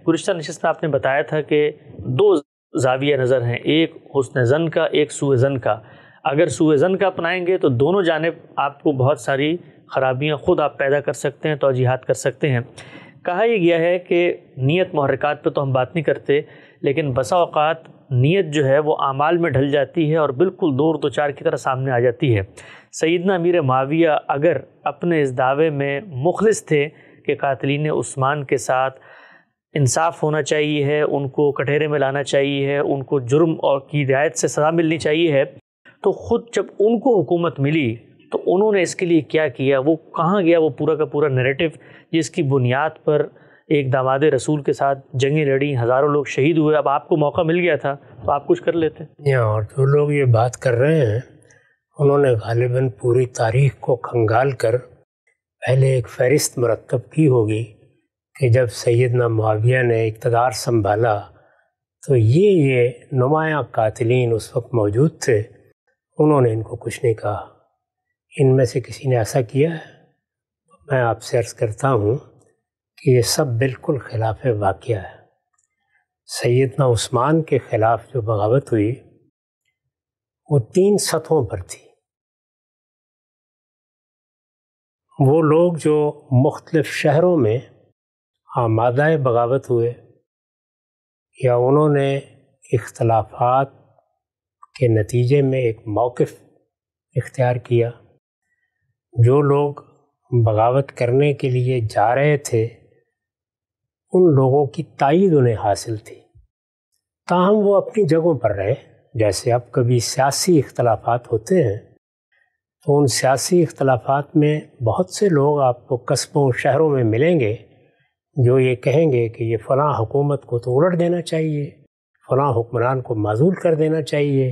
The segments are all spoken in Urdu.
گزشتہ نشست میں آپ نے بتایا تھا کہ دو زاویہ نظر ہیں، ایک حسن زن کا، ایک سوء زن کا۔ اگر سوء زن کا اپنائیں گے تو دونوں جانب آپ کو بہت ساری خرابیاں خود آپ پیدا کر سکتے ہیں، توجیحات کر سکتے ہیں۔ کہا یہ گیا ہے کہ نیت محرکات پہ تو ہم بات نہیں کرتے، لیکن بسا اوقات نیت جو ہے وہ اعمال میں ڈھل جاتی ہے اور بالکل دور دو چار کی طرح سامنے آ جاتی ہے۔ سیدنا امیر معاویہ اگر اپنے اس دعوے میں مخلص تھے کہ قاتلین عثمان کے ساتھ انصاف ہونا چاہیے ہے، ان کو کٹہرے میں لانا چاہیے ہے، ان کو جرم اور کی رعایت سے سزا ملنی چاہیے ہے، تو خود جب ان کو حکومت ملی تو انہوں نے اس کے لیے کیا کیا، وہ کہاں گیا وہ پورا کا پورا نیریٹو جس کی بنیاد پر ایک داماد رسول کے ساتھ جنگیں لڑیں، ہزاروں لوگ شہید ہوئے۔ اب آپ کو موقع مل گیا تھا تو آپ کچھ کر لیتے۔ اور جو لوگ یہ بات کر رہے ہیں انہوں نے غالباً پوری تاریخ کو کھنگال کر پہلے ایک فہرست مرتب کی ہوگی کہ جب سیدنا معاویہ نے اقتدار سنبھالا تو یہ نمایاں قاتلین اس وقت موجود تھے، انہوں نے ان کو کچھ نہیں کہا۔ ان میں سے کسی نے ایسا کیا ہے؟ میں آپ سے عرض کرتا ہوں کہ یہ سب بالکل خلاف واقعہ ہے۔ سیدنا عثمان کے خلاف جو بغاوت ہوئی وہ 3 سطحوں پر تھی۔ وہ لوگ جو مختلف شہروں میں آمادہ بغاوت ہوئے یا انہوں نے اختلافات کے نتیجے میں ایک موقف اختیار کیا، جو لوگ بغاوت کرنے کے لیے جا رہے تھے ان لوگوں کی تائید انہیں حاصل تھی، تاہم وہ اپنی جگہوں پر رہے۔ جیسے اب کبھی سیاسی اختلافات ہوتے ہیں تو ان سیاسی اختلافات میں بہت سے لوگ آپ کو قصبوں شہروں میں ملیں گے جو یہ کہیں گے کہ یہ فلاں حکومت کو تو الٹ دینا چاہیے، فلاں حکمران کو معزول کر دینا چاہیے،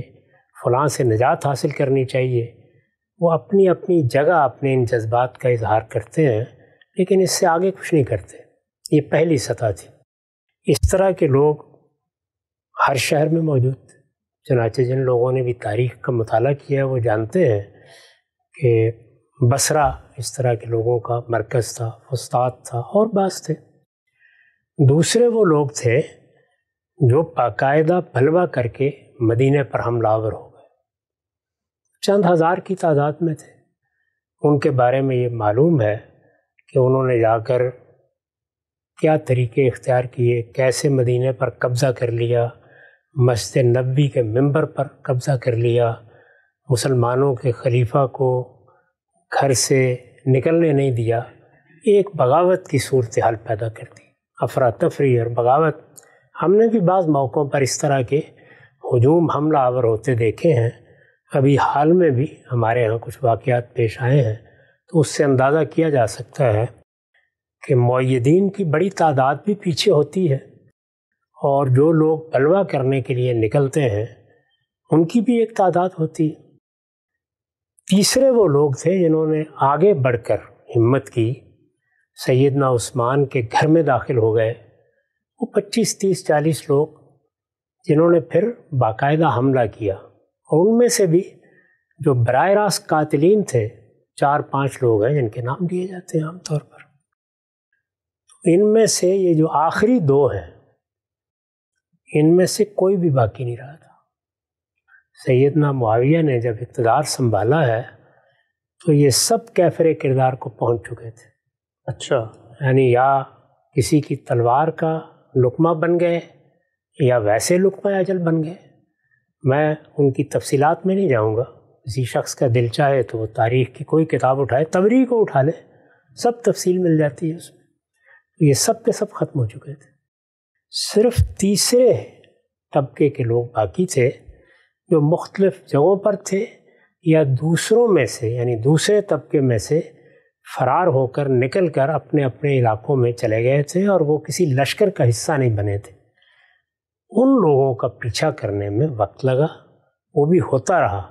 فلاں سے نجات حاصل کرنی چاہیے۔ وہ اپنی اپنی جگہ اپنے ان جذبات کا اظہار کرتے ہیں لیکن اس سے آگے کچھ نہیں کرتے۔ یہ پہلی سطح تھی۔ اس طرح کے لوگ ہر شہر میں موجود تھے۔ چنانچہ جن لوگوں نے بھی تاریخ کا مطالعہ کیا وہ جانتے ہیں کہ بصرہ اس طرح کے لوگوں کا مرکز تھا، فسطاط تھا اور بعض تھے۔ دوسرے وہ لوگ تھے جو باقاعدہ بلوہ کر کے مدینے پر حملہ آور ہو گئے، چند ہزار کی تعداد میں تھے۔ ان کے بارے میں یہ معلوم ہے کہ انہوں نے جا کر کیا طریقے اختیار کیے، کیسے مدینے پر قبضہ کر لیا، مسجد نبوی کے ممبر پر قبضہ کر لیا، مسلمانوں کے خلیفہ کو گھر سے نکلنے نہیں دیا، ایک بغاوت کی صورتحال پیدا کر دی، افراتفری اور بغاوت۔ ہم نے بھی بعض موقعوں پر اس طرح کے ہجوم حملہ آور ہوتے دیکھے ہیں۔ ابھی حال میں بھی ہمارے ہاں کچھ واقعات پیش آئے ہیں تو اس سے اندازہ کیا جا سکتا ہے کہ مؤیدین کی بڑی تعداد بھی پیچھے ہوتی ہے اور جو لوگ بلوہ کرنے کے لیے نکلتے ہیں ان کی بھی ایک تعداد ہوتی ہے۔ تیسرے وہ لوگ تھے جنہوں نے آگے بڑھ کر ہمت کی، سیدنا عثمان کے گھر میں داخل ہو گئے۔ وہ 25، 30، 40 لوگ جنہوں نے پھر باقاعدہ حملہ کیا، اور ان میں سے بھی جو براہ راست قاتلین تھے 4-5 لوگ ہیں جن کے نام لیے جاتے ہیں عام طور پر۔ ان میں سے یہ جو آخری 2 ہیں ان میں سے کوئی بھی باقی نہیں رہا تھا۔ سیدنا معاویہ نے جب اقتدار سنبھالا ہے تو یہ سب کیفر کردار کو پہنچ چکے تھے۔ اچھا، یعنی یا کسی کی تلوار کا لقمہ بن گئے یا ویسے لقمہ اجل بن گئے۔ میں ان کی تفصیلات میں نہیں جاؤں گا، کسی شخص کا دل چاہے تو وہ تاریخ کی کوئی کتاب اٹھائے، تبری کو اٹھا لے، سب تفصیل مل جاتی ہے اس میں۔ یہ سب کے سب ختم ہو چکے تھے۔ صرف تیسرے طبقے کے لوگ باقی تھے جو مختلف جگہوں پر تھے یا دوسروں میں سے، یعنی دوسرے طبقے میں سے فرار ہو کر نکل کر اپنے اپنے علاقوں میں چلے گئے تھے اور وہ کسی لشکر کا حصہ نہیں بنے تھے۔ ان لوگوں کا پیچھا کرنے میں وقت لگا، وہ بھی ہوتا رہا،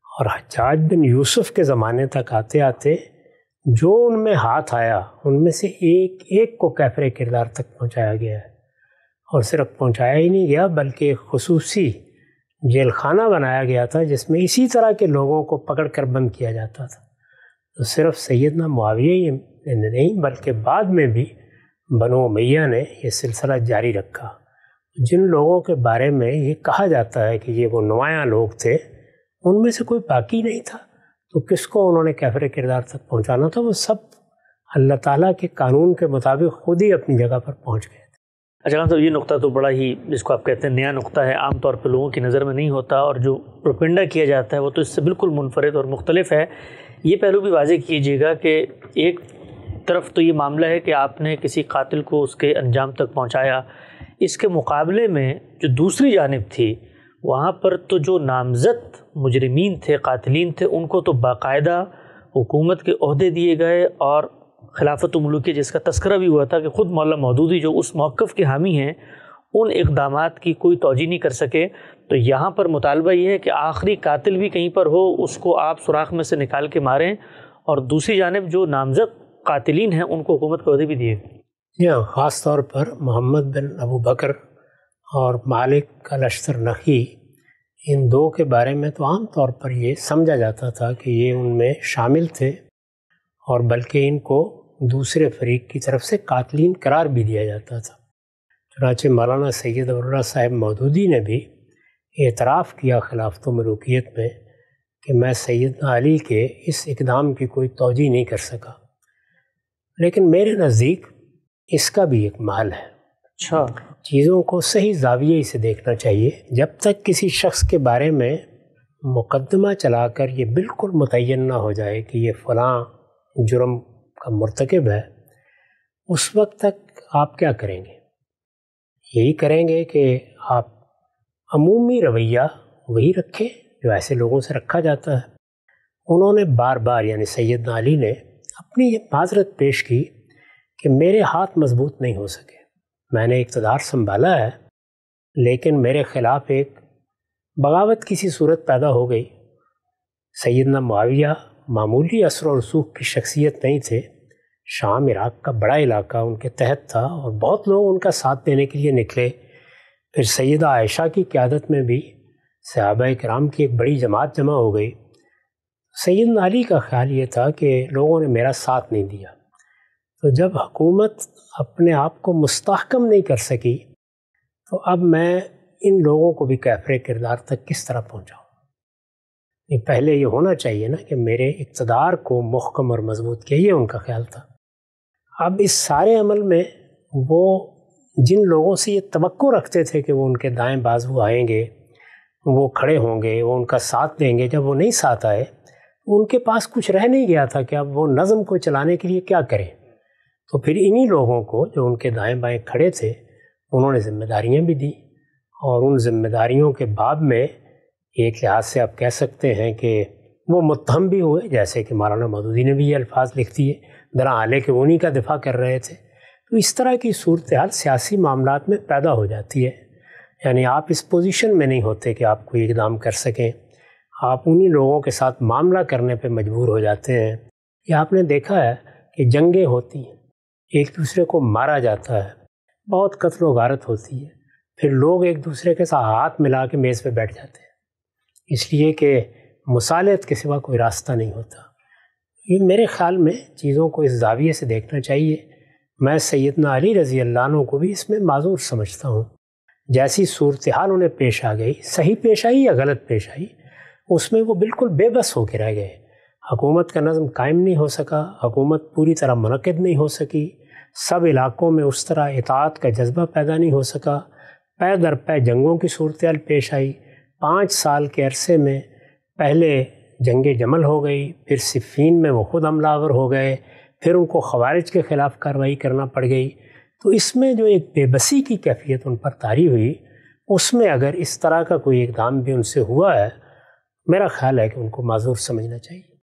اور حجاج بن یوسف کے زمانے تک آتے آتے جو ان میں ہاتھ آیا ان میں سے ایک ایک کو کیفر کردار تک پہنچایا گیا ہے، اور صرف پہنچایا ہی نہیں گیا بلکہ ایک خصوصی جیل خانہ بنایا گیا تھا جس میں اسی طرح کے لوگوں کو پکڑ کر بند کیا جاتا تھا۔ تو صرف سیدنا معاویہ ہی نہیں بلکہ بعد میں بھی بنو امیہ نے یہ سلسلہ جاری رکھا۔ جن لوگوں کے بارے میں یہ کہا جاتا ہے کہ یہ وہ نمایاں لوگ تھے، ان میں سے کوئی باقی نہیں تھا، تو کس کو انہوں نے کافر کردار تک پہنچانا تھا؟ وہ سب اللہ تعالیٰ کے قانون کے مطابق خود ہی اپنی جگہ پر پہنچ گئے تھے۔ اچھا صاحب، یہ نقطہ تو بڑا ہی، جس کو آپ کہتے ہیں نیا نقطہ ہے، عام طور پہ لوگوں کی نظر میں نہیں ہوتا، اور جو پروپیگنڈا کیا جاتا ہے وہ تو اس سے بالکل منفرد اور مختلف ہے۔ یہ پہلو بھی واضح کیجیے گا کہ ایک طرف تو یہ معاملہ ہے کہ آپ نے کسی قاتل کو اس کے انجام تک پہنچایا، اس کے مقابلے میں جو دوسری جانب تھی وہاں پر تو جو نامزد مجرمین تھے، قاتلین تھے، ان کو تو باقاعدہ حکومت کے عہدے دیے گئے، اور خلافت ملوکیہ جس کا تذکرہ بھی ہوا تھا کہ خود مولانا مودودی جو اس موقف کے حامی ہیں، ان اقدامات کی کوئی توجیہ نہیں کر سکے۔ تو یہاں پر مطالبہ یہ ہے کہ آخری قاتل بھی کہیں پر ہو، اس کو آپ سوراخ میں سے نکال کے ماریں، اور دوسری جانب جو نامزد قاتلین ہیں ان کو حکومت کے عہدے بھی دیے گئے۔ یہاں خاص طور پر محمد بن ابو بکر اور مالک الاشتر نخی، ان دو کے بارے میں تو عام طور پر یہ سمجھا جاتا تھا کہ یہ ان میں شامل تھے، اور بلکہ ان کو دوسرے فریق کی طرف سے قاتلین قرار بھی دیا جاتا تھا۔ چنانچہ مولانا سید اللہ صاحب مودودی نے بھی اعتراف کیا خلافت و ملوکیت میں کہ میں سیدنا علی کے اس اقدام کی کوئی توجیہ نہیں کر سکا، لیکن میرے نزدیک اس کا بھی ایک محل ہے۔ اچھا، چیزوں کو صحیح زاویے سے دیکھنا چاہیے۔ جب تک کسی شخص کے بارے میں مقدمہ چلا کر یہ بالکل متعین نہ ہو جائے کہ یہ فلاں جرم کا مرتکب ہے، اس وقت تک آپ کیا کریں گے؟ یہی کریں گے کہ آپ عمومی رویہ وہی رکھیں جو ایسے لوگوں سے رکھا جاتا ہے۔ انہوں نے بار بار، یعنی سیدنا علی نے اپنی یہ معذرت پیش کی کہ میرے ہاتھ مضبوط نہیں ہو سکے، میں نے اقتدار سنبھالا ہے لیکن میرے خلاف ایک بغاوت کسی صورت پیدا ہو گئی۔ سیدنا معاویہ معمولی اثر و رسوخ کی شخصیت نہیں تھے، شام عراق کا بڑا علاقہ ان کے تحت تھا، اور بہت لوگ ان کا ساتھ دینے کے لیے نکلے۔ پھر سیدہ عائشہ کی قیادت میں بھی صحابہ کرام کی ایک بڑی جماعت جمع ہو گئی۔ سیدنا علی کا خیال یہ تھا کہ لوگوں نے میرا ساتھ نہیں دیا، تو جب حکومت اپنے آپ کو مستحکم نہیں کر سکی تو اب میں ان لوگوں کو بھی کافر کردار تک کس طرح پہنچاؤں؟ پہلے یہ ہونا چاہیے نا کہ میرے اقتدار کو محکم اور مضبوط کیا، یہ ان کا خیال تھا۔ اب اس سارے عمل میں وہ جن لوگوں سے یہ توقع رکھتے تھے کہ وہ ان کے دائیں بازو آئیں گے، وہ کھڑے ہوں گے، وہ ان کا ساتھ دیں گے، جب وہ نہیں ساتھ آئے ان کے پاس کچھ رہ نہیں گیا تھا کہ اب وہ نظم کو چلانے کے لیے کیا کریں۔ تو پھر انہی لوگوں کو جو ان کے دائیں بائیں کھڑے تھے انہوں نے ذمہ داریاں بھی دی، اور ان ذمہ داریوں کے باب میں ایک لحاظ سے آپ کہہ سکتے ہیں کہ وہ متہم بھی ہوئے، جیسے کہ مولانا مودودی نے بھی یہ الفاظ لکھ دیے، درحالے کہ انہی کا دفاع کر رہے تھے۔ تو اس طرح کی صورتحال سیاسی معاملات میں پیدا ہو جاتی ہے، یعنی آپ اس پوزیشن میں نہیں ہوتے کہ آپ کوئی اقدام کر سکیں، آپ انہی لوگوں کے ساتھ معاملہ کرنے پہ مجبور ہو جاتے ہیں۔ یہ آپ نے دیکھا ہے کہ جنگیں ہوتی ہیں، ایک دوسرے کو مارا جاتا ہے، بہت قتل و غارت ہوتی ہے، پھر لوگ ایک دوسرے کے ساتھ ہاتھ ملا کے میز پہ بیٹھ جاتے ہیں، اس لیے کہ مصالحت کے سوا کوئی راستہ نہیں ہوتا۔ یہ میرے خیال میں چیزوں کو اس زاویے سے دیکھنا چاہیے۔ میں سیدنا علی رضی اللہ عنہ کو بھی اس میں معذور سمجھتا ہوں۔ جیسی صورتحال انہیں پیش آ گئی، صحیح پیش آئی یا غلط پیش آئی، اس میں وہ بالکل بے بس ہو کے رہ گئے۔ حکومت کا نظم قائم نہیں ہو سکا، حکومت پوری طرح منعقد نہیں ہو سکی، سب علاقوں میں اس طرح اطاعت کا جذبہ پیدا نہیں ہو سکا، پے در پے جنگوں کی صورتحال پیش آئی۔ 5 سال کے عرصے میں پہلے جنگ جمل ہو گئی، پھر صفین میں وہ خود حملہ آور ہو گئے، پھر ان کو خوارج کے خلاف کارروائی کرنا پڑ گئی۔ تو اس میں جو ایک بے بسی کی کیفیت ان پر طاری ہوئی، اس میں اگر اس طرح کا کوئی اقدام بھی ان سے ہوا ہے، میرا خیال ہے کہ ان کو معذور سمجھنا چاہیے۔